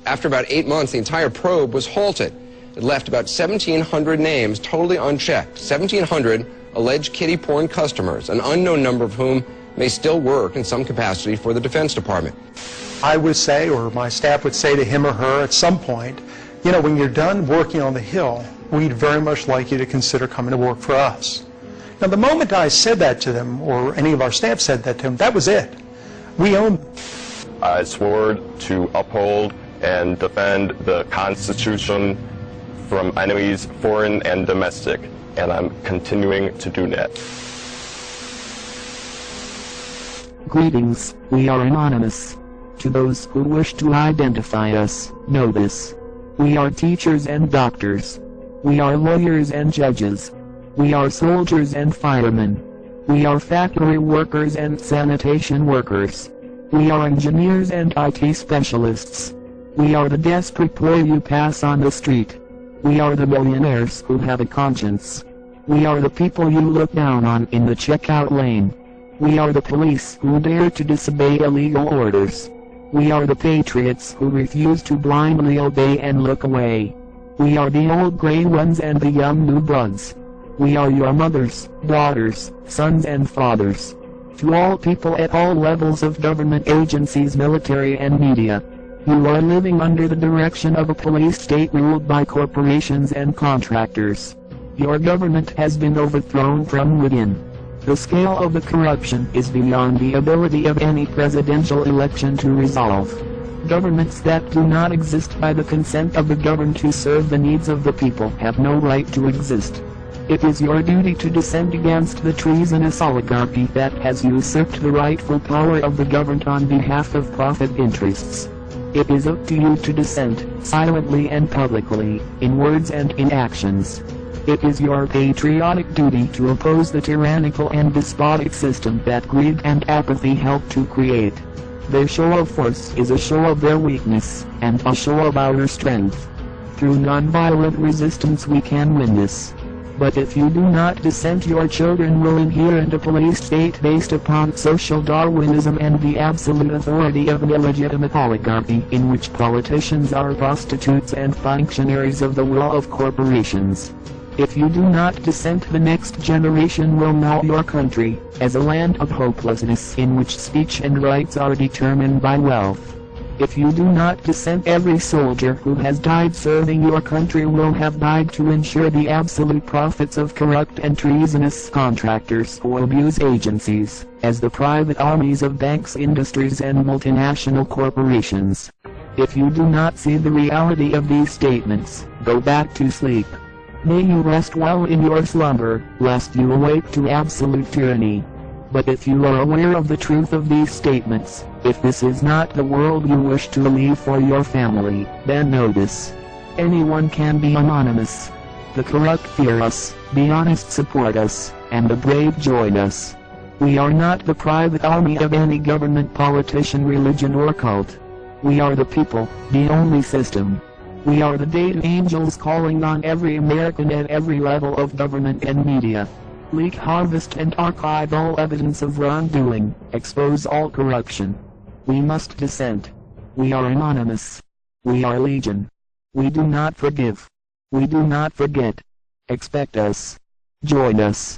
After about 8 months, the entire probe was halted. It left about 1,700 names totally unchecked. 1,700 alleged kiddie porn customers, an unknown number of whom may still work in some capacity for the Defense Department. I would say, or my staff would say to him or her at some point, you know, when you're done working on the Hill, we'd very much like you to consider coming to work for us. Now, the moment I said that to them, or any of our staff said that to them, that was it. We own them. I swore to uphold and defend the Constitution from enemies, foreign and domestic, and I'm continuing to do that. Greetings, we are anonymous. To those who wish to identify us, know this. We are teachers and doctors. We are lawyers and judges. We are soldiers and firemen. We are factory workers and sanitation workers. We are engineers and IT specialists. We are the desperate poor you pass on the street. We are the millionaires who have a conscience. We are the people you look down on in the checkout lane. We are the police who dare to disobey illegal orders. We are the patriots who refuse to blindly obey and look away. We are the old gray ones and the young new bloods. We are your mothers, daughters, sons and fathers. To all people at all levels of government agencies, military and media, you are living under the direction of a police state ruled by corporations and contractors. Your government has been overthrown from within. The scale of the corruption is beyond the ability of any presidential election to resolve. Governments that do not exist by the consent of the governed to serve the needs of the people have no right to exist. It is your duty to dissent against the treasonous oligarchy that has usurped the rightful power of the governed on behalf of profit interests. It is up to you to dissent, silently and publicly, in words and in actions. It is your patriotic duty to oppose the tyrannical and despotic system that greed and apathy help to create. Their show of force is a show of their weakness, and a show of our strength. Through nonviolent resistance we can win this. But if you do not dissent, your children will inherit a police state based upon social Darwinism and the absolute authority of an illegitimate oligarchy in which politicians are prostitutes and functionaries of the will of corporations. If you do not dissent, the next generation will know your country as a land of hopelessness in which speech and rights are determined by wealth. If you do not dissent, every soldier who has died serving your country will have died to ensure the absolute profits of corrupt and treasonous contractors who abuse agencies, as the private armies of banks, industries and multinational corporations. If you do not see the reality of these statements, go back to sleep. May you rest well in your slumber, lest you awake to absolute tyranny. But if you are aware of the truth of these statements, if this is not the world you wish to leave for your family, then know this. Anyone can be anonymous. The corrupt fear us, the honest support us, and the brave join us. We are not the private army of any government, politician, religion or cult. We are the people, the only system. We are the data angels calling on every American at every level of government and media. Leak, harvest and archive all evidence of wrongdoing, expose all corruption. We must dissent. We are anonymous. We are legion. We do not forgive. We do not forget. Expect us. Join us.